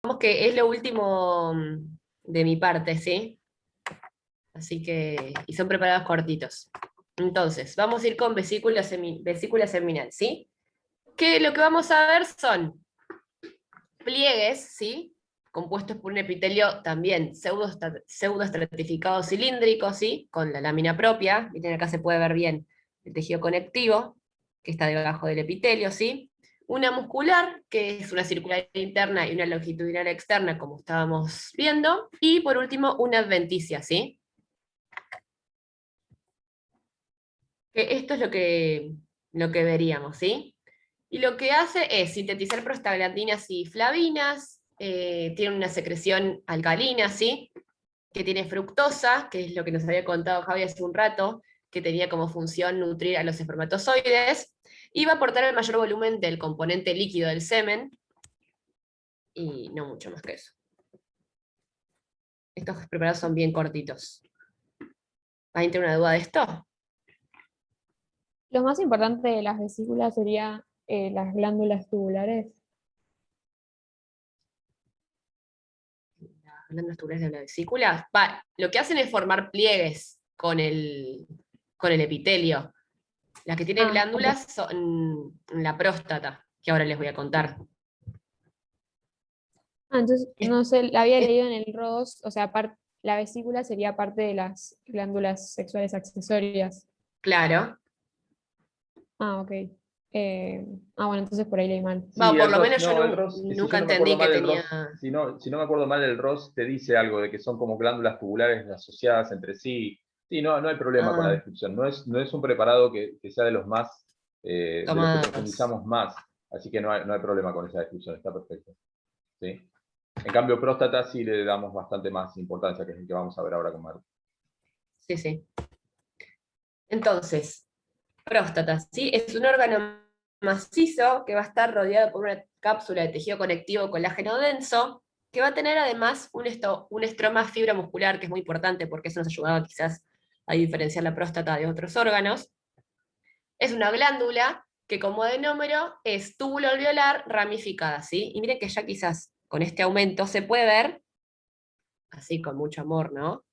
Vamos que es lo último de mi parte, ¿sí? Así que, y son preparados cortitos. Entonces, vamos a ir con vesícula seminal, ¿sí? Que lo que vamos a ver son pliegues, ¿sí? Compuestos por un epitelio también pseudoestratificado cilíndrico, ¿sí? Con la lámina propia. Miren, acá se puede ver bien el tejido conectivo, que está debajo del epitelio, ¿sí? Una muscular, que es una circular interna y una longitudinal externa, como estábamos viendo. Y por último, una adventicia, ¿sí? Que esto es lo que veríamos, ¿sí? Y lo que hace es sintetizar prostaglandinas y flavinas, tiene una secreción alcalina, ¿sí? Que tiene fructosa, que es lo que nos había contado Javi hace un rato, que tenía como función nutrir a los espermatozoides, y va a aportar el mayor volumen del componente líquido del semen, y no mucho más que eso. Estos preparados son bien cortitos. ¿Alguien tiene una duda de esto? Lo más importante de las vesículas sería las glándulas tubulares. Las glándulas tubulares de la vesícula, lo que hacen es formar pliegues con el epitelio. Las que tienen Ah, ok. glándulas son la próstata, que ahora les voy a contar. Ah, entonces, Es- no sé, la había es- leído en el ROS, o sea, la vesícula sería parte de las glándulas sexuales accesorias. claro. Ah, ok. Bueno, entonces por ahí leí mal. Bueno, Sí, por el lo ROS, menos yo no, el ROS, si nunca yo no me acuerdo entendí que mal, el tenía. ROS, si no me acuerdo mal, el ROS te dice algo de que son como glándulas tubulares asociadas entre sí. Sí, no, no hay problema con la Ah, descripción. No es un preparado que sea de los más, de los que tomados. profundizamos más. Así que no hay problema con esa descripción, está perfecto. ¿Sí? En cambio, próstata sí le damos bastante más importancia, que es el que vamos a ver ahora con Maru. Sí, sí. Entonces, próstata, ¿sí? Es un órgano macizo que va a estar rodeado por una cápsula de tejido conectivo colágeno denso, que va a tener además un estroma fibra muscular, que es muy importante porque eso nos ayudaba quizás a diferenciar la próstata de otros órganos. Es una glándula que como adenómero es túbulo alveolar ramificada, ¿sí? Y miren que ya quizás con este aumento se puede ver, así con mucho amor, ¿no?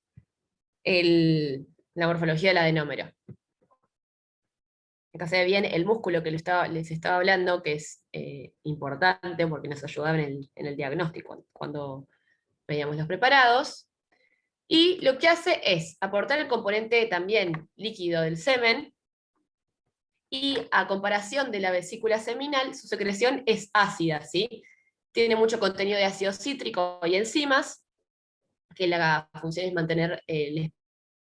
La morfología del adenómero. Acá se ve bien el músculo que les estaba hablando, que es importante porque nos ayudaba en el diagnóstico cuando veíamos los preparados. Y lo que hace es aportar el componente también líquido del semen, y a comparación de la vesícula seminal, su secreción es ácida, ¿sí? Tiene mucho contenido de ácido cítrico y enzimas, que la función es mantener el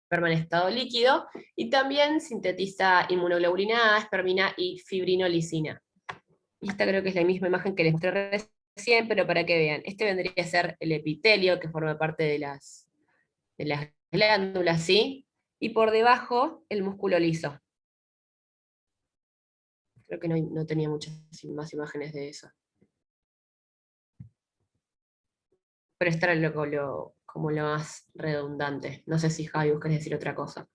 esperma en estado líquido, y también sintetiza inmunoglobulina A, espermina y fibrinolicina. Y esta creo que es la misma imagen que les mostré recién, pero para que vean, este vendría a ser el epitelio, que forma parte de las glándulas, ¿sí? Y por debajo, el músculo liso. Creo que no tenía muchas más imágenes de eso. Pero esto era como lo más redundante. No sé si Javi buscas decir otra cosa.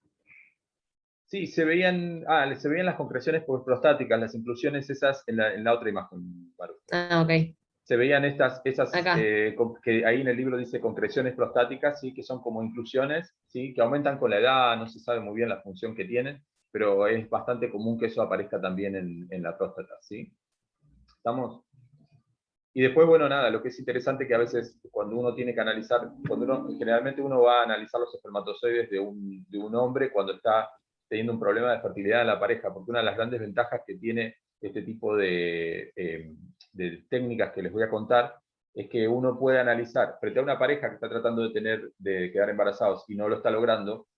Sí, se veían las concreciones prostáticas, las inclusiones esas en la otra imagen, Maru. Ah, ok. Se veían esas Acá. que ahí en el libro dice concreciones prostáticas, ¿sí? Que son como inclusiones, ¿sí? Que aumentan con la edad, no se sabe muy bien la función que tienen, pero es bastante común que eso aparezca también en la próstata, ¿sí? ¿Estamos? Y después, bueno, nada, lo que es interesante que a veces cuando uno tiene que analizar, generalmente uno va a analizar los espermatozoides de un hombre cuando está teniendo un problema de fertilidad en la pareja, porque una de las grandes ventajas que tiene este tipo de técnicas que les voy a contar es que uno puede analizar, frente a una pareja que está tratando de quedar embarazados y no lo está logrando,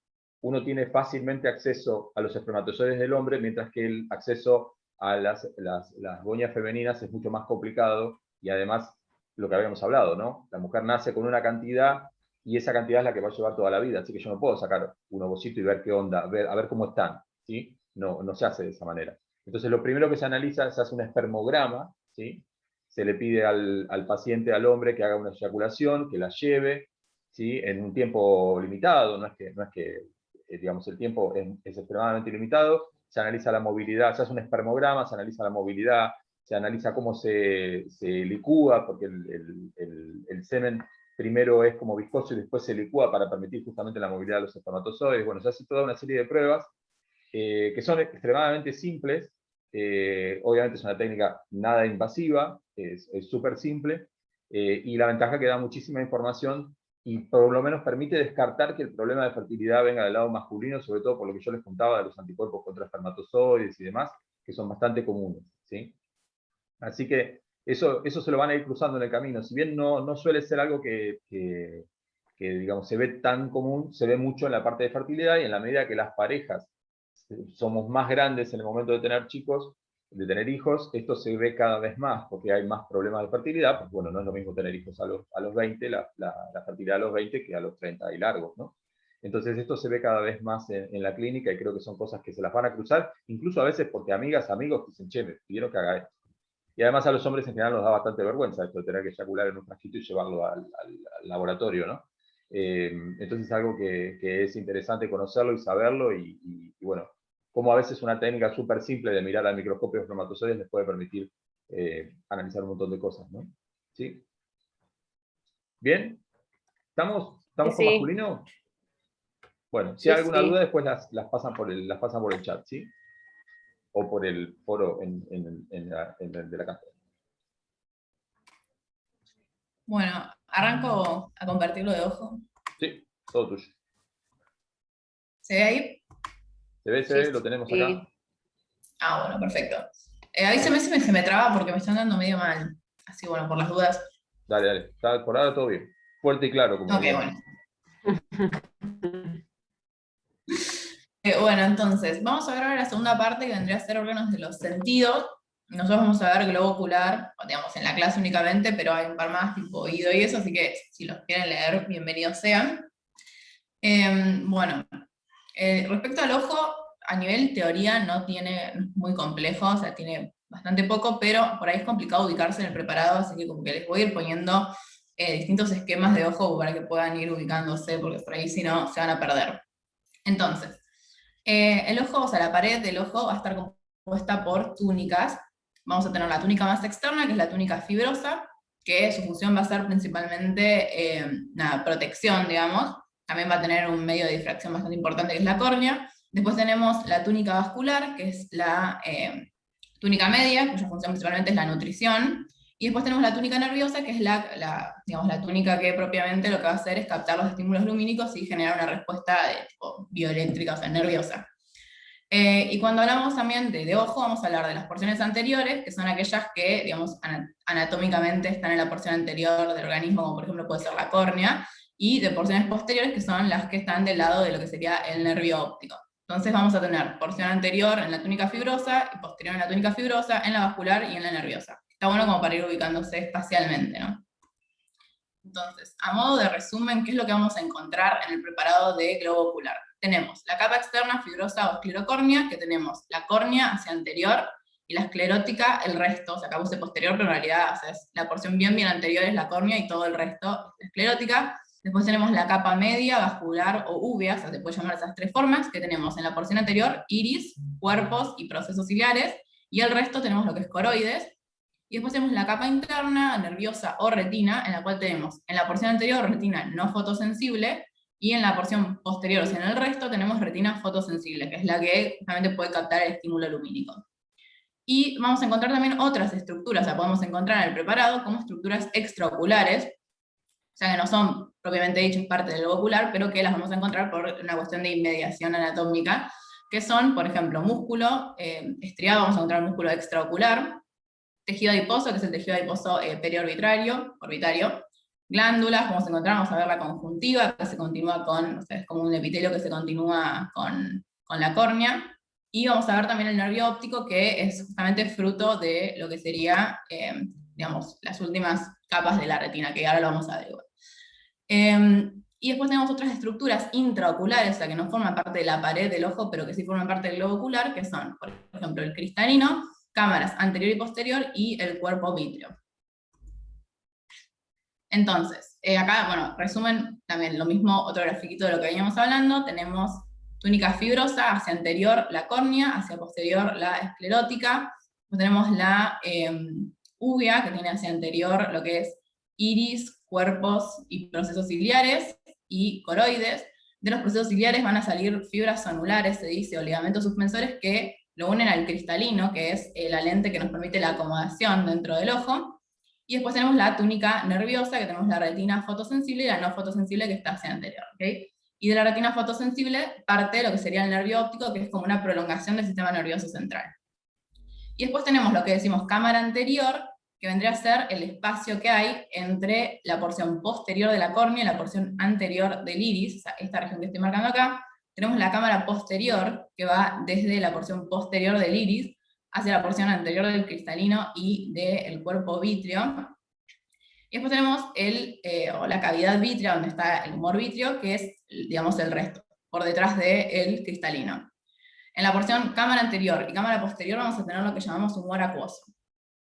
uno tiene fácilmente acceso a los espermatozoides del hombre, mientras que el acceso a las goñas femeninas es mucho más complicado, y además lo que habíamos hablado, ¿no? La mujer nace con una cantidad y esa cantidad es la que va a llevar toda la vida, así que yo no puedo sacar un ovocito y ver qué onda, a ver cómo están, ¿sí? No se hace de esa manera. Entonces lo primero que se analiza, se hace un espermograma, ¿sí? Se le pide al paciente, al hombre, que haga una eyaculación, que la lleve, ¿sí? En un tiempo limitado, no es que digamos, el tiempo es extremadamente limitado, se analiza la movilidad, se hace un espermograma, se analiza la movilidad, se analiza cómo se licúa, porque el semen primero es como viscoso y después se licúa para permitir justamente la movilidad de los espermatozoides. Bueno, se hace toda una serie de pruebas que son extremadamente simples. Obviamente es una técnica nada invasiva, es súper simple, y la ventaja es que da muchísima información y por lo menos permite descartar que el problema de fertilidad venga del lado masculino, sobre todo por lo que yo les contaba de los anticuerpos contra espermatozoides y demás, que son bastante comunes, ¿sí? Así que eso se lo van a ir cruzando en el camino. Si bien no suele ser algo que digamos, se ve tan común, se ve mucho en la parte de fertilidad, y en la medida que las parejas somos más grandes en el momento de tener chicos, de tener hijos, esto se ve cada vez más, porque hay más problemas de fertilidad, pues bueno, no es lo mismo tener hijos a los 20, la fertilidad a los 20 que a los 30 y largos, ¿no? Entonces esto se ve cada vez más en la clínica, y creo que son cosas que se las van a cruzar, incluso a veces porque amigas, amigos dicen, che, me pidieron que haga esto. Y además a los hombres en general nos da bastante vergüenza esto de tener que eyacular en un frasquito y llevarlo al laboratorio, ¿no? Entonces es algo que es interesante conocerlo y saberlo, y bueno, como a veces una técnica súper simple de mirar al microscopio de espermatozoides les puede permitir analizar un montón de cosas, ¿no? ¿Sí? ¿Bien? ¿Estamos con Sí. masculino? Bueno, si hay alguna duda después las pasan por el chat, ¿sí? O por el foro en el de la cátedra. Bueno, arranco a compartirlo de ojo. Sí, todo tuyo. ¿Se ve ahí? ¿Se ve? Lo tenemos acá. Ah, bueno, perfecto. Avísame si se me traba porque me están dando medio mal. Así, bueno, por las dudas. Dale. Está por ahora todo bien. Fuerte y claro, como Ok, bueno. Bueno, entonces, vamos a ver ahora la segunda parte, que vendría a ser órganos de los sentidos. Nosotros vamos a ver globo ocular, digamos, en la clase únicamente, pero hay un par más, tipo oído y eso, así que si los quieren leer, bienvenidos sean. Bueno, respecto al ojo, a nivel teoría no es muy complejo, o sea, tiene bastante poco, pero por ahí es complicado ubicarse en el preparado, así que como que les voy a ir poniendo distintos esquemas de ojo para que puedan ir ubicándose, porque por ahí si no se van a perder. Entonces, el ojo, o sea, la pared del ojo va a estar compuesta por túnicas. Vamos a tener la túnica más externa, que es la túnica fibrosa, que su función va a ser principalmente protección, digamos. También va a tener un medio de difracción bastante importante, que es la córnea. Después tenemos la túnica vascular, que es la túnica media, cuya función principalmente es la nutrición. Y después tenemos la túnica nerviosa, que es digamos, la túnica que propiamente lo que va a hacer es captar los estímulos lumínicos y generar una respuesta de tipo bioeléctrica, o sea, nerviosa. Y cuando hablamos también de ojo, vamos a hablar de las porciones anteriores, que son aquellas que, digamos, anatómicamente están en la porción anterior del organismo, como por ejemplo puede ser la córnea, y de porciones posteriores, que son las que están del lado de lo que sería el nervio óptico. Entonces vamos a tener porción anterior en la túnica fibrosa, y posterior en la túnica fibrosa, en la vascular y en la nerviosa. Está bueno como para ir ubicándose espacialmente, ¿no? Entonces, a modo de resumen, ¿qué es lo que vamos a encontrar en el preparado de globo ocular? Tenemos la capa externa fibrosa o esclerocórnea, que tenemos la córnea hacia anterior, y la esclerótica, el resto, o sea, acá puse posterior, pero en realidad, o sea, la porción bien anterior es la córnea y todo el resto es esclerótica. Después tenemos la capa media, vascular o úvea, o sea, se puede llamar esas tres formas, que tenemos en la porción anterior iris, cuerpos y procesos ciliares, y el resto tenemos lo que es coroides. Y después tenemos la capa interna, nerviosa o retina, en la cual tenemos en la porción anterior retina no fotosensible, y en la porción posterior, o sea, en el resto, tenemos retina fotosensible, que es la que justamente puede captar el estímulo lumínico. Y vamos a encontrar también otras estructuras, o sea, podemos encontrar en el preparado como estructuras extraoculares, o sea, que no son propiamente dichas parte del globo ocular, pero que las vamos a encontrar por una cuestión de inmediación anatómica, que son, por ejemplo, músculo estriado, vamos a encontrar músculo extraocular, tejido adiposo, que es el tejido adiposo periorbitario, glándulas, vamos a ver la conjuntiva, que se continúa con, o sea, es como un epitelio que se continúa con la córnea, y vamos a ver también el nervio óptico, que es justamente fruto de lo que sería, digamos, las últimas capas de la retina, que ahora lo vamos a ver. Y después tenemos otras estructuras intraoculares, o sea, que no forman parte de la pared del ojo, pero que sí forman parte del globo ocular, que son, por ejemplo, el cristalino, cámaras anterior y posterior, y el cuerpo vítreo. Entonces, acá, bueno, resumen también lo mismo, otro grafiquito de lo que veníamos hablando. Tenemos túnica fibrosa, hacia anterior la córnea, hacia posterior la esclerótica, Tenemos la uvea, que tiene hacia anterior lo que es iris, cuerpos y procesos ciliares, y coroides. De los procesos ciliares van a salir fibras zonulares, se dice, o ligamentos suspensores que lo unen al cristalino, que es la lente que nos permite la acomodación dentro del ojo. Y después tenemos la túnica nerviosa, que tenemos la retina fotosensible y la no fotosensible, que está hacia anterior. ¿Okay? Y de la retina fotosensible parte lo que sería el nervio óptico, que es como una prolongación del sistema nervioso central. Y después tenemos lo que decimos cámara anterior, que vendría a ser el espacio que hay entre la porción posterior de la córnea y la porción anterior del iris, o sea, esta región que estoy marcando acá. Tenemos la cámara posterior, que va desde la porción posterior del iris hacia la porción anterior del cristalino y del cuerpo vítreo. Y después tenemos la cavidad vítrea, donde está el humor vítreo, que es, digamos, el resto, por detrás del cristalino. En la porción cámara anterior y cámara posterior vamos a tener lo que llamamos humor acuoso.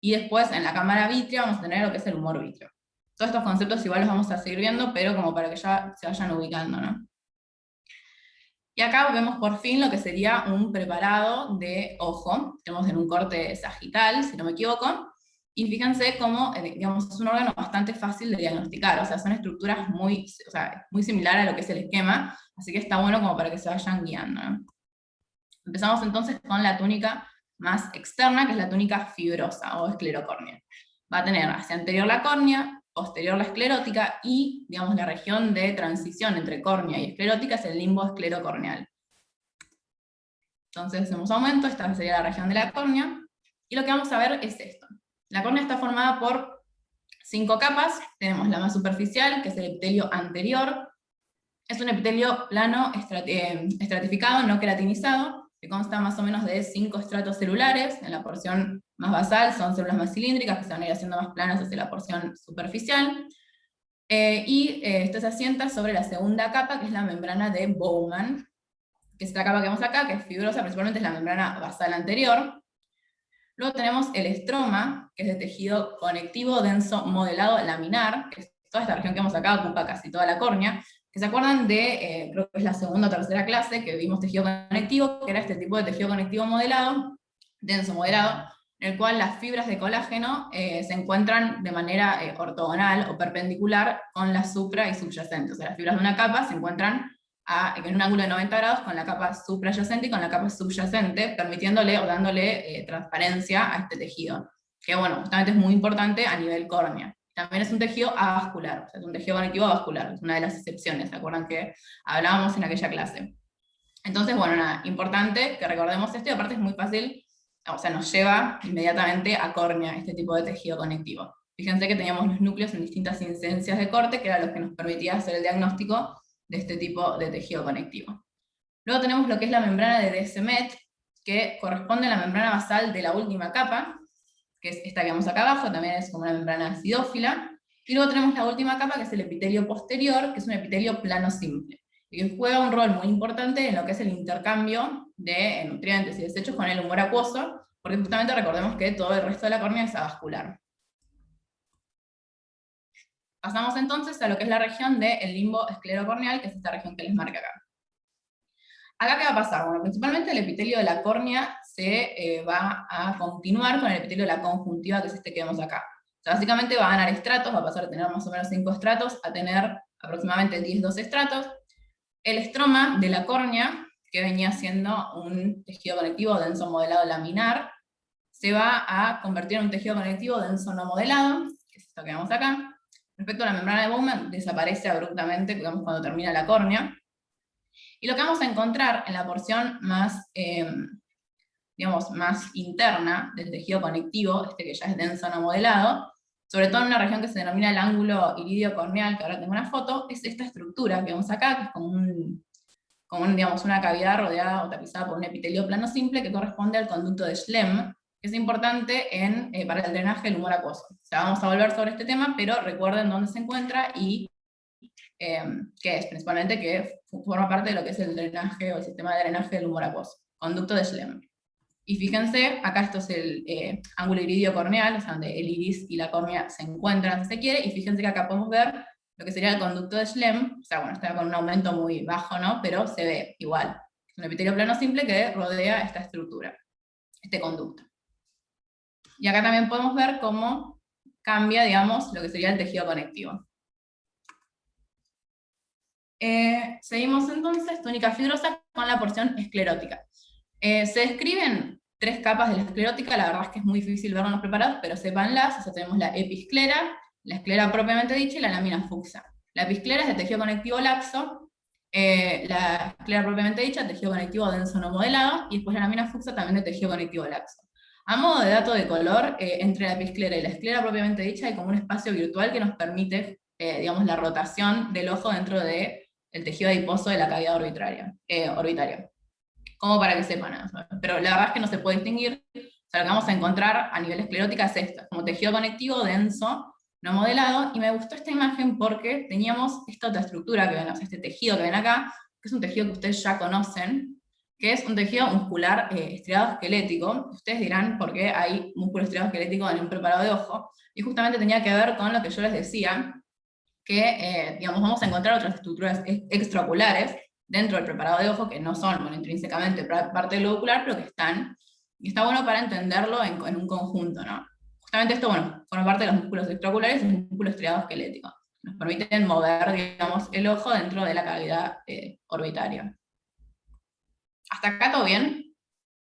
Y después en la cámara vítrea vamos a tener lo que es el humor vítreo. Todos estos conceptos igual los vamos a seguir viendo, pero como para que ya se vayan ubicando, ¿no? Y acá vemos por fin lo que sería un preparado de ojo. Tenemos en un corte sagital, si no me equivoco. Y fíjense cómo, digamos, es un órgano bastante fácil de diagnosticar. O sea, son estructuras muy similares a lo que es el esquema. Así que está bueno como para que se vayan guiando, ¿no? Empezamos entonces con la túnica más externa, que es la túnica fibrosa o esclerocórnea. Va a tener hacia anterior la córnea, posterior la esclerótica, y digamos la región de transición entre córnea y esclerótica es el limbo esclerocorneal. Entonces hacemos aumento, esta sería la región de la córnea, y lo que vamos a ver es esto. La córnea está formada por 5 capas. Tenemos la más superficial, que es el epitelio anterior. Es un epitelio plano estratificado, no queratinizado, que consta más o menos de 5 estratos celulares. En la porción más basal son células más cilíndricas, que se van a ir haciendo más planas hacia la porción superficial. Esto se asienta sobre la segunda capa, que es la membrana de Bowman, que es esta capa que vemos acá, que es fibrosa, principalmente es la membrana basal anterior. Luego tenemos el estroma, que es de tejido conectivo denso modelado laminar, que es toda esta región que vemos acá, ocupa casi toda la córnea. Que se acuerdan de, creo que es la segunda o tercera clase, que vimos tejido conectivo, que era este tipo de tejido conectivo modelado, denso modelado, en el cual las fibras de colágeno se encuentran de manera ortogonal o perpendicular con la supra y subyacente. O sea, las fibras de una capa se encuentran en un ángulo de 90 grados con la capa suprayacente y con la capa subyacente, permitiéndole o dándole transparencia a este tejido, que bueno, justamente es muy importante a nivel córnea. También es un tejido avascular, o sea, es un tejido conectivo avascular, es una de las excepciones, ¿se acuerdan que hablábamos en aquella clase? Entonces, bueno, nada, importante que recordemos esto, y aparte es muy fácil, o sea, nos lleva inmediatamente a córnea, este tipo de tejido conectivo. Fíjense que teníamos los núcleos en distintas incidencias de corte, que era lo que nos permitía hacer el diagnóstico de este tipo de tejido conectivo. Luego tenemos lo que es la membrana de Descemet, que corresponde a la membrana basal de la última capa, que es esta que vemos acá abajo, también es como una membrana acidófila. Y luego tenemos la última capa, que es el epitelio posterior, que es un epitelio plano simple, y que juega un rol muy importante en lo que es el intercambio de nutrientes y desechos con el humor acuoso, porque justamente recordemos que todo el resto de la córnea es avascular. Pasamos entonces a lo que es la región del limbo esclerocorneal, que es esta región que les marca acá. ¿Acá qué va a pasar? Bueno, principalmente el epitelio de la córnea se va a continuar con el epitelio de la conjuntiva, que es este que vemos acá. O sea, básicamente va a ganar estratos, va a pasar de tener más o menos 5 estratos a tener aproximadamente 10-12 estratos. El estroma de la córnea, que venía siendo un tejido conectivo denso modelado laminar, se va a convertir en un tejido conectivo denso no modelado, que es esto que vemos acá. Respecto a la membrana de Bowman, desaparece abruptamente, digamos, cuando termina la córnea. Y lo que vamos a encontrar en la porción más, digamos, más interna del tejido conectivo, este que ya es denso no modelado, sobre todo en una región que se denomina el ángulo iridio corneal, que ahora tengo una foto, es esta estructura que vemos acá, que es como digamos, una cavidad rodeada o tapizada por un epitelio plano simple que corresponde al conducto de Schlemm, que es importante para el drenaje del humor acuoso. O sea, vamos a volver sobre este tema, pero recuerden dónde se encuentra y qué es, principalmente que forma parte de lo que es el drenaje o el sistema de drenaje del humor acuoso, conducto de Schlemm. Y fíjense, acá esto es el ángulo iridio corneal, o sea, donde el iris y la córnea se encuentran si se quiere, y fíjense que acá podemos ver lo que sería el conducto de Schlemm, o sea, bueno, está con un aumento muy bajo, ¿no? Pero se ve igual. Un epitelio plano simple que rodea esta estructura, este conducto. Y acá también podemos ver cómo cambia, digamos, lo que sería el tejido conectivo. Seguimos entonces, túnica fibrosa con la porción esclerótica. Se describen 3 capas de la esclerótica, la verdad es que es muy difícil verlo en los preparados, pero sépanlas. O sea, tenemos la episclera, la esclera propiamente dicha y la lámina fucsa. La episclera es de tejido conectivo laxo, la esclera propiamente dicha, tejido conectivo denso no modelado, y después la lámina fucsa también de tejido conectivo laxo. A modo de dato de color, entre la episclera y la esclera propiamente dicha hay como un espacio virtual que nos permite, digamos, la rotación del ojo dentro del tejido adiposo de la cavidad orbitaria. Como para que sepan, ¿no? Pero la verdad es que no se puede distinguir. O sea, lo que vamos a encontrar a nivel esclerótica es esto, como tejido conectivo denso, no modelado, y me gustó esta imagen porque teníamos esta otra estructura que ven, o sea, este tejido que ven acá, que es un tejido que ustedes ya conocen, que es un tejido muscular estriado esquelético. Ustedes dirán por qué hay músculo estriado esquelético en un preparado de ojo, y justamente tenía que ver con lo que yo les decía, que digamos, vamos a encontrar otras estructuras extraoculares dentro del preparado de ojo que no son, bueno, intrínsecamente parte del globo ocular, pero que están, y está bueno para entenderlo en un conjunto, ¿no? Justamente esto, bueno, forma parte de los músculos extraoculares y el músculo estriado esquelético. Nos permiten mover, digamos, el ojo dentro de la cavidad orbitaria. ¿Hasta acá todo bien?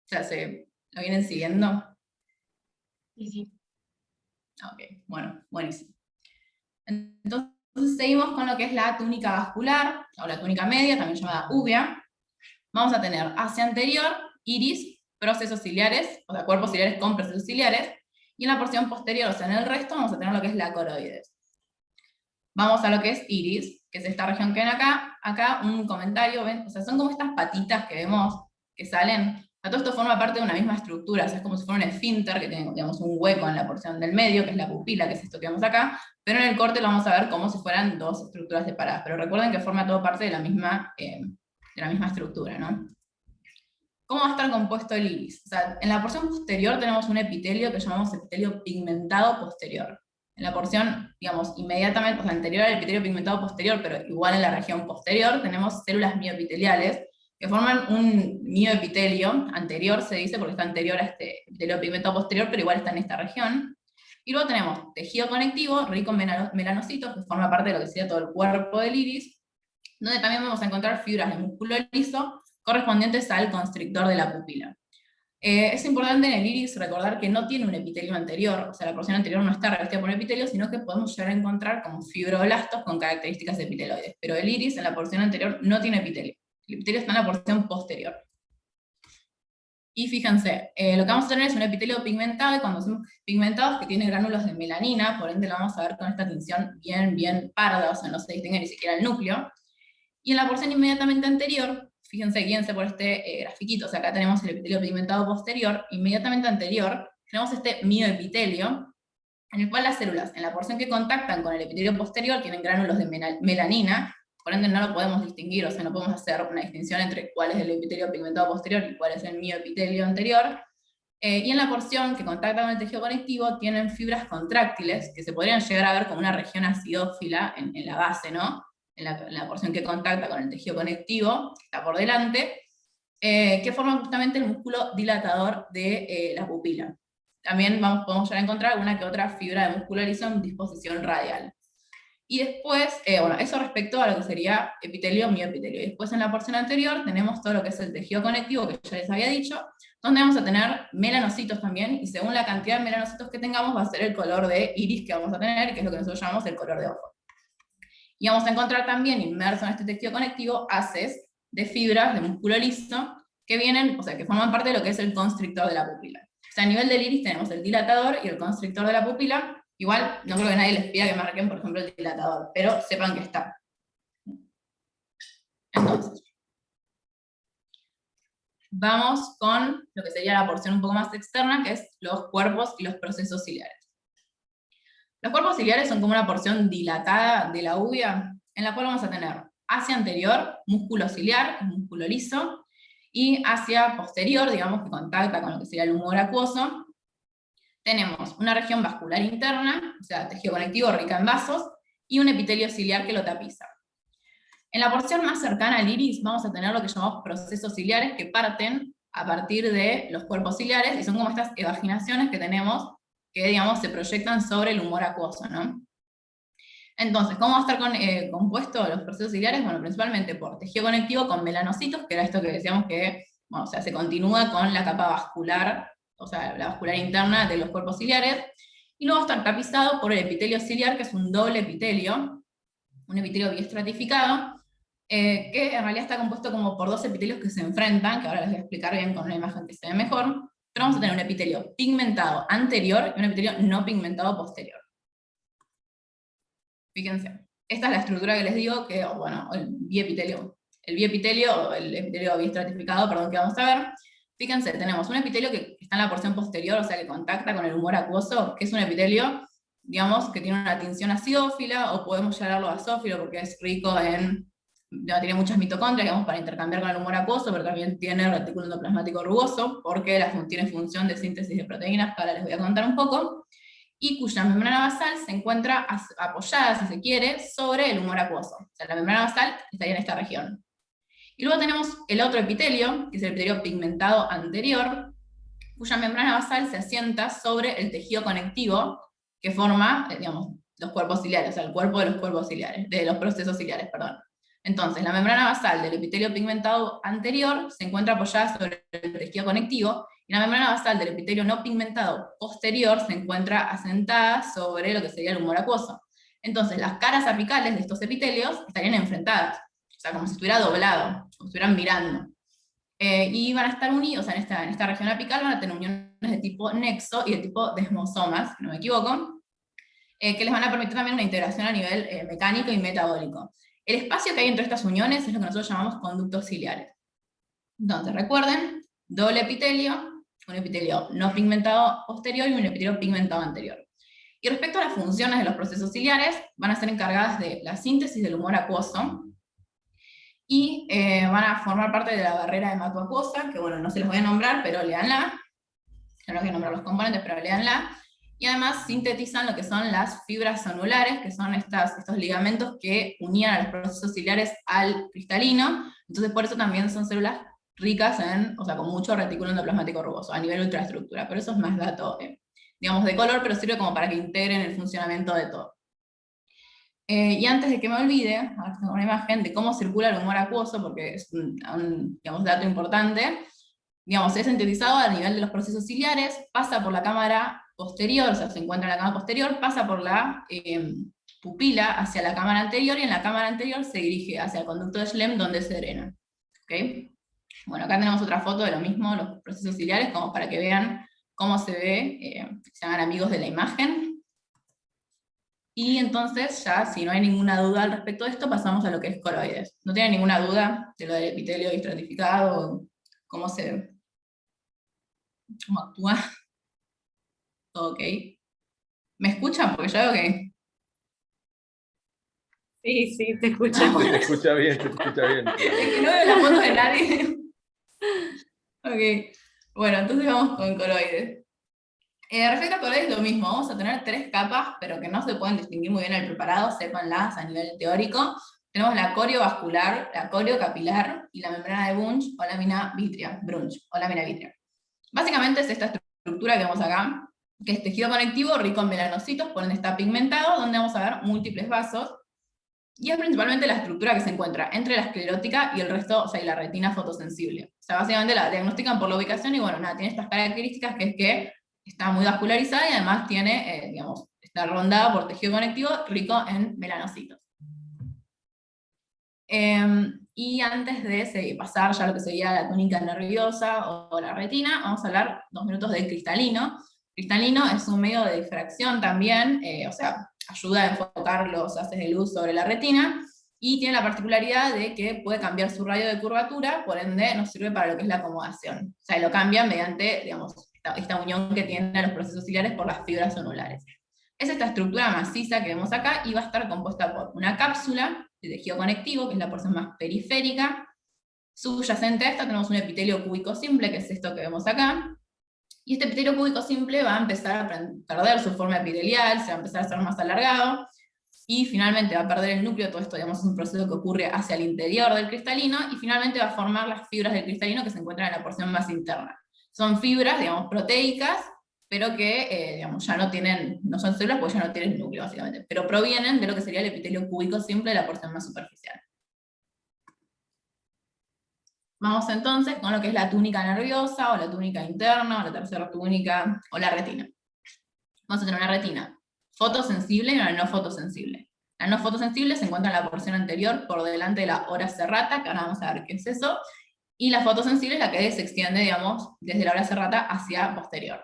O sea, ¿lo vienen siguiendo? Sí. Ok, bueno, buenísimo. Entonces seguimos con lo que es la túnica vascular, o la túnica media, también llamada uvea. Vamos a tener hacia anterior, iris, procesos ciliares, o sea, cuerpos ciliares con procesos ciliares, y en la porción posterior, o sea, en el resto, vamos a tener lo que es la coroides. Vamos a lo que es iris, que es esta región que ven acá. Acá un comentario, ¿ven? O sea, son como estas patitas que vemos que salen. Todo esto forma parte de una misma estructura, o sea, es como si fuera un esfínter que tiene, digamos, un hueco en la porción del medio, que es la pupila, que es esto que vemos acá, pero en el corte lo vamos a ver como si fueran 2 estructuras separadas, pero recuerden que forma todo parte de la misma estructura, ¿no? ¿Cómo va a estar compuesto el iris? O sea, en la porción posterior tenemos un epitelio que llamamos epitelio pigmentado posterior. En la porción, digamos, inmediatamente, o sea, anterior al epitelio pigmentado posterior, pero igual en la región posterior, tenemos células mioepiteliales que forman un mioepitelio anterior, se dice, porque está anterior a este epitelio pigmentado posterior, pero igual está en esta región. Y luego tenemos tejido conectivo, rico en melanocitos, que forma parte de lo que sería todo el cuerpo del iris, donde también vamos a encontrar fibras de músculo liso correspondientes al constrictor de la pupila. Es importante en el iris recordar que no tiene un epitelio anterior, o sea, la porción anterior no está revestida por un epitelio, sino que podemos llegar a encontrar como fibroblastos con características epiteloides, pero el iris en la porción anterior no tiene epitelio. El epitelio está en la porción posterior. Y fíjense, lo que vamos a tener es un epitelio pigmentado, y cuando decimos pigmentados, que tiene gránulos de melanina, por ende lo vamos a ver con esta tinción bien parda, o sea, no se distingue ni siquiera el núcleo. Y en la porción inmediatamente anterior, fíjense, guíense por este grafiquito, o sea, acá tenemos el epitelio pigmentado posterior, inmediatamente anterior tenemos este mioepitelio, en el cual las células, en la porción que contactan con el epitelio posterior, tienen gránulos de melanina, por ende no lo podemos distinguir, o sea, no podemos hacer una distinción entre cuál es el epitelio pigmentado posterior y cuál es el mioepitelio anterior. Y en la porción que contacta con el tejido conectivo tienen fibras contráctiles, que se podrían llegar a ver como una región acidófila en la base, ¿no? En la porción que contacta con el tejido conectivo, que está por delante, que forman justamente el músculo dilatador de la pupila. También podemos llegar a encontrar una que otra fibra de músculo liso en disposición radial. Y después, bueno, eso respecto a lo que sería epitelio, mioepitelio. Y después en la porción anterior tenemos todo lo que es el tejido conectivo, que ya les había dicho, donde vamos a tener melanocitos también, y según la cantidad de melanocitos que tengamos va a ser el color de iris que vamos a tener, que es lo que nosotros llamamos el color de ojo. Y vamos a encontrar también inmerso en este tejido conectivo haces de fibras de músculo liso que vienen, o sea, que forman parte de lo que es el constrictor de la pupila. O sea, a nivel del iris tenemos el dilatador y el constrictor de la pupila. Igual, no creo que nadie les pida que marquen, por ejemplo, el dilatador, pero sepan que está. Entonces, vamos con lo que sería la porción un poco más externa, que es los cuerpos y los procesos ciliares. Los cuerpos ciliares son como una porción dilatada de la uvea, en la cual vamos a tener hacia anterior, músculo ciliar, que es músculo liso, y hacia posterior, digamos, que contacta con lo que sería el humor acuoso, tenemos una región vascular interna, o sea, tejido conectivo rica en vasos, y un epitelio ciliar que lo tapiza. En la porción más cercana al iris vamos a tener lo que llamamos procesos ciliares, que parten a partir de los cuerpos ciliares, y son como estas evaginaciones que tenemos que, digamos, se proyectan sobre el humor acuoso, ¿no? Entonces, ¿cómo va a estar compuesto los procesos ciliares? Bueno, principalmente por tejido conectivo con melanocitos, que era esto que decíamos que, bueno, o sea, se continúa con la capa vascular, o sea, la vascular interna de los cuerpos ciliares, y luego va a estar tapizado por el epitelio ciliar, que es un doble epitelio, un epitelio biestratificado, que en realidad está compuesto como por dos epitelios que se enfrentan, que ahora les voy a explicar bien con una imagen que se ve mejor, pero vamos a tener un epitelio pigmentado anterior y un epitelio no pigmentado posterior. Fíjense, esta es la estructura que les digo, que, bueno, el biepitelio, o el epitelio biestratificado, perdón, que vamos a ver. Fíjense, tenemos un epitelio que está en la porción posterior, o sea, que contacta con el humor acuoso, que es un epitelio, digamos, que tiene una tinción acidófila, o podemos llamarlo basófilo, porque es rico en, tiene muchas mitocondrias, digamos, para intercambiar con el humor acuoso, pero también tiene retículo endoplasmático rugoso, porque tiene función de síntesis de proteínas, que ahora les voy a contar un poco, y cuya membrana basal se encuentra apoyada, si se quiere, sobre el humor acuoso. O sea, la membrana basal estaría en esta región. Y luego tenemos el otro epitelio, que es el epitelio pigmentado anterior, cuya membrana basal se asienta sobre el tejido conectivo que forma, digamos, los cuerpos ciliares, o sea, el cuerpo de los cuerpos ciliares, de los procesos ciliares, perdón. Entonces, la membrana basal del epitelio pigmentado anterior se encuentra apoyada sobre el tejido conectivo, y la membrana basal del epitelio no pigmentado posterior se encuentra asentada sobre lo que sería el humor acuoso. Entonces, las caras apicales de estos epitelios estarían enfrentadas, o sea, como si estuviera doblado, como si estuvieran mirando. Y van a estar unidos, o sea, en esta región apical van a tener uniones de tipo nexo y de tipo desmosomas, si no me equivoco, que les van a permitir también una integración a nivel mecánico y metabólico. El espacio que hay entre estas uniones es lo que nosotros llamamos conductos ciliares. Entonces, recuerden, doble epitelio, un epitelio no pigmentado posterior y un epitelio pigmentado anterior. Y respecto a las funciones de los procesos ciliares, van a ser encargadas de la síntesis del humor acuoso, y van a formar parte de la barrera hematoacuosa, que bueno, no se los voy a nombrar, pero léanla. No les voy a nombrar los componentes, pero léanla. Y además sintetizan lo que son las fibras zonulares, que son estos ligamentos que unían a los procesos ciliares al cristalino. Entonces por eso también son células ricas en, o sea, con mucho retículo endoplasmático rugoso, a nivel ultraestructura. Pero eso es más dato, digamos, de color, pero sirve como para que integren el funcionamiento de todo. Y antes de que me olvide, ahora tengo una imagen de cómo circula el humor acuoso, porque es un digamos, dato importante. Digamos, es sintetizado a nivel de los procesos ciliares, pasa por la cámara posterior, o sea, se encuentra en la cámara posterior, pasa por la pupila hacia la cámara anterior, y en la cámara anterior se dirige hacia el conducto de Schlemm, donde se drena. ¿Okay? Bueno, acá tenemos otra foto de lo mismo, los procesos ciliares, como para que vean cómo se ve, se hagan amigos de la imagen. Y entonces, ya, si no hay ninguna duda al respecto de esto, pasamos a lo que es coroides. ¿No tienen ninguna duda de lo del epitelio estratificado? ¿Cómo actúa? ¿Todo ok? ¿Me escuchan? Porque yo veo que... Sí, sí, te escuchamos. Se te escucha bien, se te escucha bien. Es que no veo la foto de nadie. Ok, bueno, entonces vamos con coroides. Respecto a coroides, lo mismo, vamos a tener 3 capas, pero que no se pueden distinguir muy bien en el preparado, sépanlas a nivel teórico. Tenemos la coriovascular, la coriocapilar y la membrana de Bunch o lámina vitrea, Básicamente es esta estructura que vemos acá, que es tejido conectivo rico en melanocitos, por donde está pigmentado, donde vamos a ver múltiples vasos, y es principalmente la estructura que se encuentra entre la esclerótica y el resto, o sea, y la retina fotosensible. O sea, básicamente la diagnostican por la ubicación, y bueno, nada, tiene estas características, que es que está muy vascularizada y además tiene, digamos, está rondada por tejido conectivo rico en melanocitos. Y antes de pasar ya a lo que sería la túnica nerviosa o la retina, vamos a hablar 2 minutos del cristalino. Cristalino es un medio de difracción también, o sea, ayuda a enfocar los haces de luz sobre la retina, y tiene la particularidad de que puede cambiar su radio de curvatura, por ende nos sirve para lo que es la acomodación. O sea, lo cambia mediante, digamos, esta unión que tienen los procesos ciliares por las fibras zonulares. Es esta estructura maciza que vemos acá, y va a estar compuesta por una cápsula de tejido conectivo, que es la porción más periférica. Subyacente a esta tenemos un epitelio cúbico simple, que es esto que vemos acá, y este epitelio cúbico simple va a empezar a perder su forma epitelial, se va a empezar a hacer más alargado, y finalmente va a perder el núcleo. Todo esto, digamos, es un proceso que ocurre hacia el interior del cristalino, y finalmente va a formar las fibras del cristalino que se encuentran en la porción más interna. Son fibras, digamos, proteicas, pero que digamos, ya no son células porque ya no tienen núcleo, básicamente, pero provienen de lo que sería el epitelio cúbico simple de la porción más superficial. Vamos entonces con lo que es la túnica nerviosa, o la túnica interna, o la tercera túnica, o la retina. Vamos a tener una retina fotosensible y una no fotosensible. La no fotosensible se encuentra en la porción anterior, por delante de la ora serrata, que ahora vamos a ver qué es eso, y la fotosensible es la que se extiende, digamos, desde la ora serrata hacia posterior.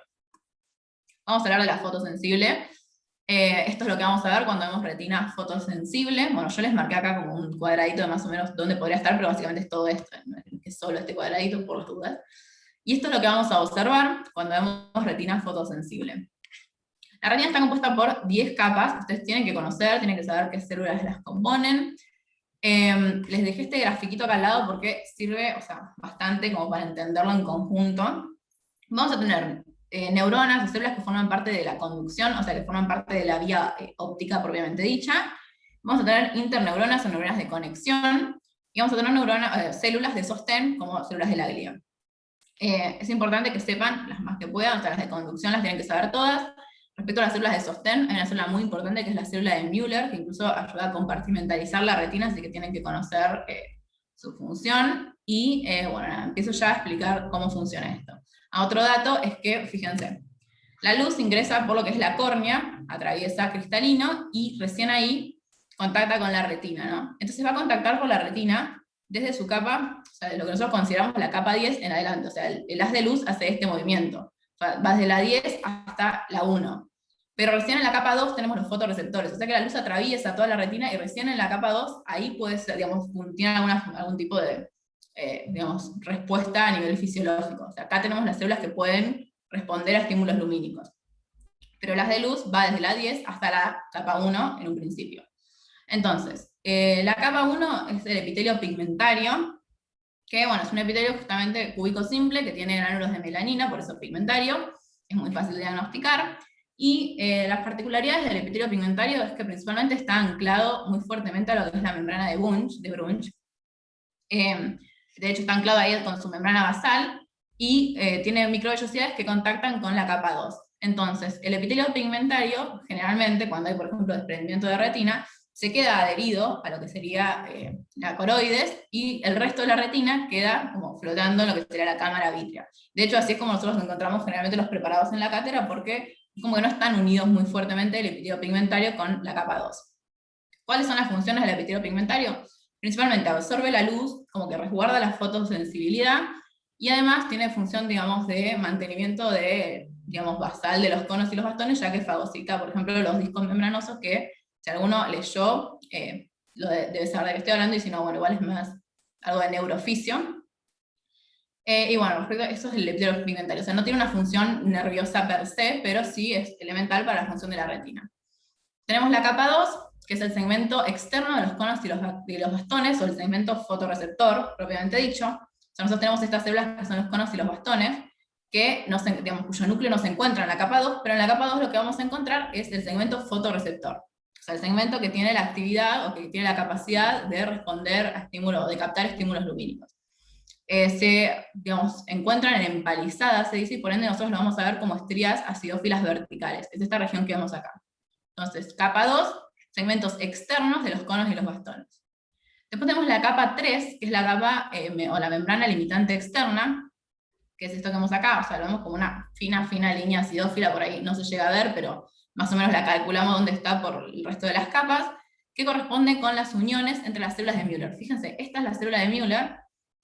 Vamos a hablar de la fotosensible. Esto es lo que vamos a ver cuando vemos retina fotosensible. Bueno, yo les marqué acá como un cuadradito de más o menos dónde podría estar, pero básicamente es todo esto, no es solo este cuadradito, por las dudas. Y esto es lo que vamos a observar cuando vemos retina fotosensible. La retina está compuesta por 10 capas, ustedes tienen que conocer, tienen que saber qué células las componen. Les dejé este grafiquito acá al lado porque sirve, o sea, bastante como para entenderlo en conjunto. Vamos a tener neuronas o células que forman parte de la conducción, o sea, que forman parte de la vía óptica propiamente dicha. Vamos a tener interneuronas o neuronas de conexión, y vamos a tener células de sostén como células de la glía. Es importante que sepan, las más que puedan, o sea, las de conducción las tienen que saber todas. Respecto a las células de sostén, hay una célula muy importante que es la célula de Müller, que incluso ayuda a compartimentalizar la retina, así que tienen que conocer su función. Y bueno, empiezo ya a explicar cómo funciona esto. Otro dato es que, fíjense, la luz ingresa por lo que es la córnea, atraviesa cristalino, y recién ahí contacta con la retina, ¿no? Entonces va a contactar con la retina desde su capa, o sea, de lo que nosotros consideramos la capa 10 en adelante, o sea, el haz de luz hace este movimiento, o sea, va desde la 10 hasta la 1. Pero recién en la capa 2 tenemos los fotorreceptores, o sea que la luz atraviesa toda la retina, y recién en la capa 2, ahí puede ser, digamos, tiene algún tipo de digamos, respuesta a nivel fisiológico. O sea, acá tenemos las células que pueden responder a estímulos lumínicos. Pero las de luz va desde la 10 hasta la capa 1 en un principio. Entonces, la capa 1 es el epitelio pigmentario, que bueno, es un epitelio justamente cúbico simple, que tiene gránulos de melanina, por eso pigmentario, es muy fácil de diagnosticar. Y las particularidades del epitelio pigmentario es que principalmente está anclado muy fuertemente a lo que es la membrana de Bruch. De hecho, está anclado ahí con su membrana basal, y tiene microvellosidades que contactan con la capa 2. Entonces, el epitelio pigmentario, generalmente, cuando hay, por ejemplo, desprendimiento de retina, se queda adherido a lo que sería la coroides, y el resto de la retina queda como flotando en lo que sería la cámara vítrea. De hecho, así es como nosotros encontramos generalmente los preparados en la cátedra, porque como que no están unidos muy fuertemente el epitelio pigmentario con la capa 2. ¿Cuáles son las funciones del epitelio pigmentario? Principalmente absorbe la luz, como que resguarda la fotosensibilidad, y además tiene función, digamos, de mantenimiento de, digamos, basal de los conos y los bastones, ya que fagocita, por ejemplo, los discos membranosos, que si alguno leyó, debe saber de qué estoy hablando, y si no, bueno, igual es más algo de neurofisio. Y bueno, respecto a eso es el epitelio pigmentario, o sea, no tiene una función nerviosa per se, pero sí es elemental para la función de la retina. Tenemos la capa 2, que es el segmento externo de los conos y los bastones, o el segmento fotorreceptor, propiamente dicho. O sea, nosotros tenemos estas células que son los conos y los bastones, que digamos, cuyo núcleo no se encuentra en la capa 2, pero en la capa 2 lo que vamos a encontrar es el segmento fotorreceptor. O sea, el segmento que tiene la actividad, o que tiene la capacidad de responder a estímulos, de captar estímulos lumínicos. Digamos, encuentran en empalizadas, se dice, y por ende nosotros lo vamos a ver como estrías acidófilas verticales. Es esta región que vemos acá. Entonces, capa 2, segmentos externos de los conos y los bastones. Después tenemos la capa 3, que es la capa, o la membrana limitante externa, que es esto que vemos acá, o sea, lo vemos como una fina línea acidófila, por ahí no se llega a ver, pero más o menos la calculamos dónde está por el resto de las capas, que corresponde con las uniones entre las células de Müller. Fíjense, esta es la célula de Müller,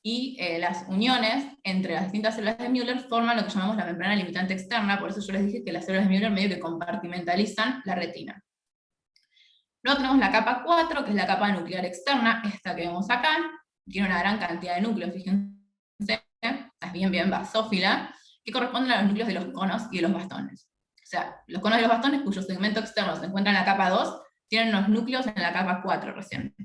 y las uniones entre las distintas células de Müller forman lo que llamamos la membrana limitante externa, por eso yo les dije que las células de Müller medio que compartimentalizan la retina. Luego tenemos la capa 4, que es la capa nuclear externa, esta que vemos acá, tiene una gran cantidad de núcleos, fíjense, es bien basófila, que corresponden a los núcleos de los conos y de los bastones. O sea, los conos y los bastones, cuyo segmento externo se encuentra en la capa 2, tienen los núcleos en la capa 4 recién.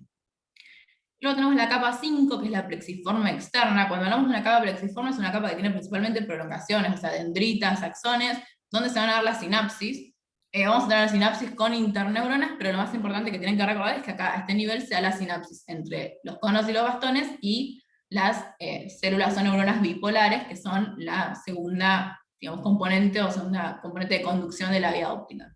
Luego tenemos la capa 5, que es la plexiforme externa. Cuando hablamos de una capa plexiforme, es una capa que tiene principalmente prolongaciones, o sea, dendritas, axones, donde se van a dar las sinapsis, Vamos a tener la sinapsis con interneuronas, pero lo más importante que tienen que recordar es que acá a este nivel se da la sinapsis entre los conos y los bastones y las células o neuronas bipolares, que son la segunda, digamos, componente o segunda componente de conducción de la vía óptica.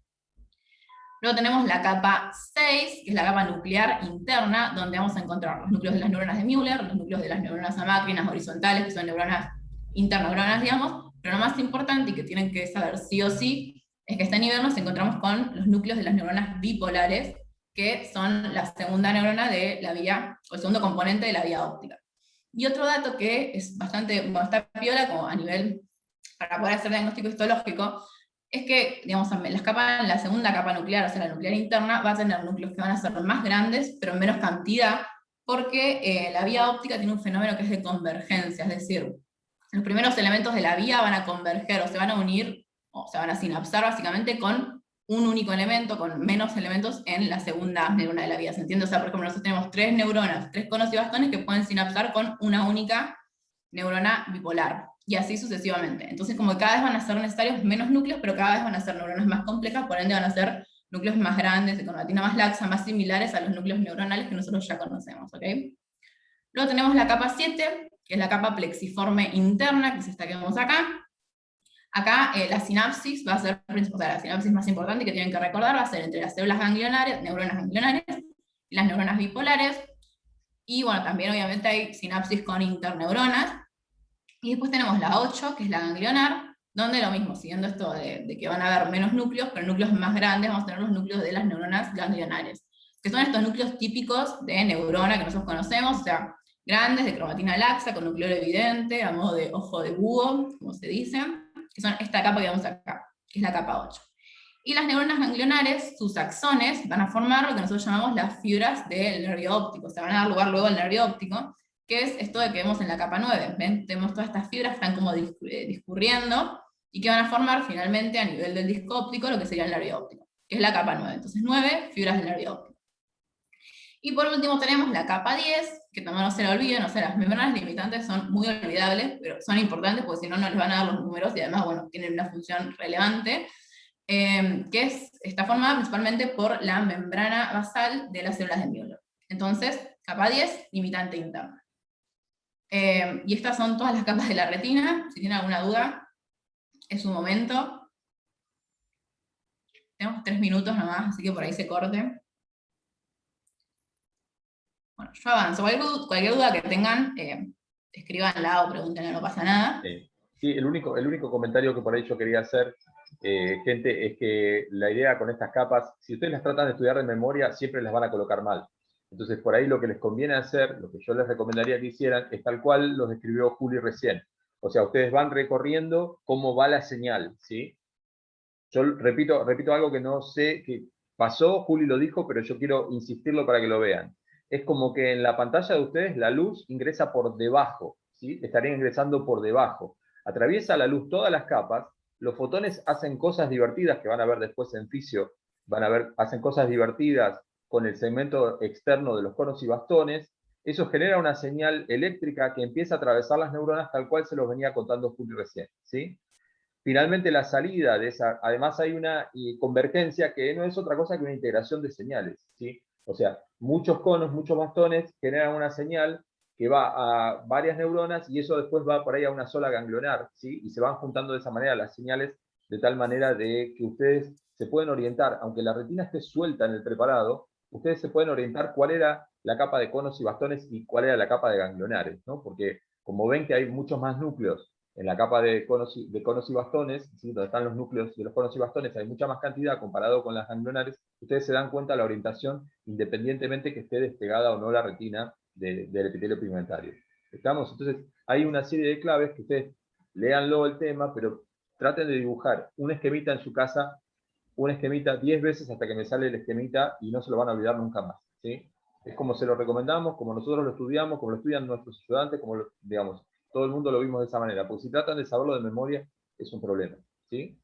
Luego tenemos la capa 6, que es la capa nuclear interna, donde vamos a encontrar los núcleos de las neuronas de Müller, los núcleos de las neuronas amácrinas horizontales, que son neuronas interneuronas, digamos, pero lo más importante y que tienen que saber sí o sí, es que a este nivel nos encontramos con los núcleos de las neuronas bipolares, que son la segunda neurona de la vía, o el segundo componente de la vía óptica. Y otro dato que es bastante, bueno, está piola como a nivel, para poder hacer diagnóstico histológico, es que, digamos, la segunda capa nuclear, o sea, la nuclear interna, va a tener núcleos que van a ser más grandes, pero en menos cantidad, porque la vía óptica tiene un fenómeno que es de convergencia, es decir, los primeros elementos de la vía van a converger, o se van a unir, o se van a sinapsar básicamente con un único elemento, con menos elementos en la segunda neurona de la vía, ¿se entiende? O sea, por ejemplo, nosotros tenemos 3 neuronas, 3 conos y bastones que pueden sinapsar con una única neurona bipolar, y así sucesivamente. Entonces, como que cada vez van a ser necesarios menos núcleos, pero cada vez van a ser neuronas más complejas, por ende van a ser núcleos más grandes, de cromatina más laxa, más similares a los núcleos neuronales que nosotros ya conocemos, ¿ok? Luego tenemos la capa 7, que es la capa plexiforme interna, que es esta que vemos acá. Acá la sinapsis va a ser, o sea, la sinapsis más importante que tienen que recordar va a ser entre las células ganglionares, neuronas ganglionares, y las neuronas bipolares, y bueno, también obviamente hay sinapsis con interneuronas. Y después tenemos la 8, que es la ganglionar, donde lo mismo, siguiendo esto de que van a haber menos núcleos, pero núcleos más grandes, vamos a tener los núcleos de las neuronas ganglionares, que son estos núcleos típicos de neurona que nosotros conocemos, o sea, grandes, de cromatina laxa, con núcleo evidente, a modo de ojo de búho, como se dice, que son esta capa que vemos acá, que es la capa 8. Y las neuronas ganglionares, sus axones, van a formar lo que nosotros llamamos las fibras del nervio óptico, o sea, van a dar lugar luego al nervio óptico, que es esto de que vemos en la capa 9. ¿Ven? Tenemos todas estas fibras que están como discurriendo, y que van a formar finalmente a nivel del disco óptico lo que sería el nervio óptico, que es la capa 9. Entonces 9 fibras del nervio óptico. Y por último tenemos la capa 10, que también no se la olviden, o sea, las membranas limitantes son muy olvidables, pero son importantes porque si no, no les van a dar los números, y además, bueno, tienen una función relevante, que está formada principalmente por la membrana basal de las células de Müller. Entonces, capa 10, limitante interna. Y estas son todas las capas de la retina. Si tienen alguna duda, es un momento. Tenemos 3 minutos nomás, así que por ahí se corte. Bueno, yo avanzo. Cualquier duda que tengan, escríbanla o pregúntenla, no pasa nada. Sí, el único comentario que por ahí yo quería hacer, gente, es que la idea con estas capas, si ustedes las tratan de estudiar de memoria, siempre las van a colocar mal. Entonces, por ahí lo que les conviene hacer, lo que yo les recomendaría que hicieran, es tal cual lo describió Juli recién. O sea, ustedes van recorriendo cómo va la señal, ¿sí? Yo repito algo que no sé, que pasó, Juli lo dijo, pero yo quiero insistirlo para que lo vean. Es como que en la pantalla de ustedes la luz ingresa por debajo, ¿sí? Estaría ingresando por debajo. Atraviesa la luz todas las capas, los fotones hacen cosas divertidas que van a ver después en fisio, hacen cosas divertidas con el segmento externo de los conos y bastones. Eso genera una señal eléctrica que empieza a atravesar las neuronas tal cual se los venía contando Juli recién, ¿sí? Finalmente la salida de esa, además hay una convergencia que no es otra cosa que una integración de señales, ¿sí? O sea, muchos conos, muchos bastones generan una señal que va a varias neuronas y eso después va por ahí a una sola ganglionar, ¿sí? Y se van juntando de esa manera las señales, de tal manera de que ustedes se pueden orientar, aunque la retina esté suelta en el preparado, ustedes se pueden orientar cuál era la capa de conos y bastones y cuál era la capa de ganglionares, ¿no? Porque como ven que hay muchos más núcleos en la capa de conos y bastones, ¿sí? Donde están los núcleos de los conos y bastones, hay mucha más cantidad comparado con las ganglionares, ustedes se dan cuenta de la orientación independientemente que esté despegada o no la retina del epitelio pigmentario. ¿Estamos? Entonces, hay una serie de claves que ustedes léanlo el tema, pero traten de dibujar un esquemita en su casa, un esquemita 10 veces hasta que me sale el esquemita y no se lo van a olvidar nunca más, ¿sí? Es como se lo recomendamos, como nosotros lo estudiamos, como lo estudian nuestros estudiantes, como digamos, todo el mundo lo vimos de esa manera, porque si tratan de saberlo de memoria, es un problema, ¿sí?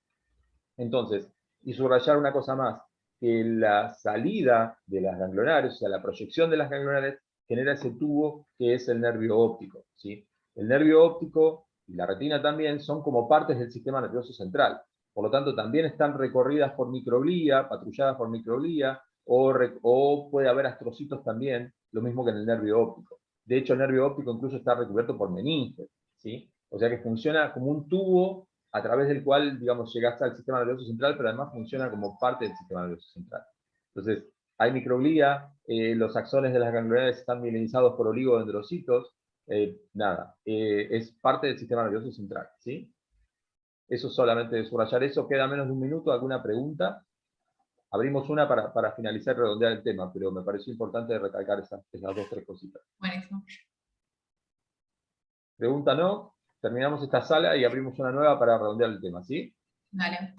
Entonces, y subrayar una cosa más, que la salida de las ganglionares, o sea, la proyección de las ganglionares, genera ese tubo que es el nervio óptico, ¿sí? El nervio óptico y la retina también son como partes del sistema nervioso central. Por lo tanto, también están recorridas por microglía, patrulladas por microglía, o puede haber astrocitos también, lo mismo que en el nervio óptico. De hecho, el nervio óptico incluso está recubierto por meninges, ¿sí? O sea que funciona como un tubo a través del cual, digamos, llegaste al sistema nervioso central, pero además funciona como parte del sistema nervioso central. Entonces, hay microglía, los axones de las ganglionares están mielinizados por oligodendrocitos, es parte del sistema nervioso central, ¿sí? Eso solamente de subrayar eso. Queda menos de un minuto. ¿Alguna pregunta? Abrimos una para finalizar y redondear el tema, pero me pareció importante recalcar esas 2-3 cositas. Buenísimo. Pregunta no. Terminamos esta sala y abrimos una nueva para redondear el tema, ¿sí? Dale.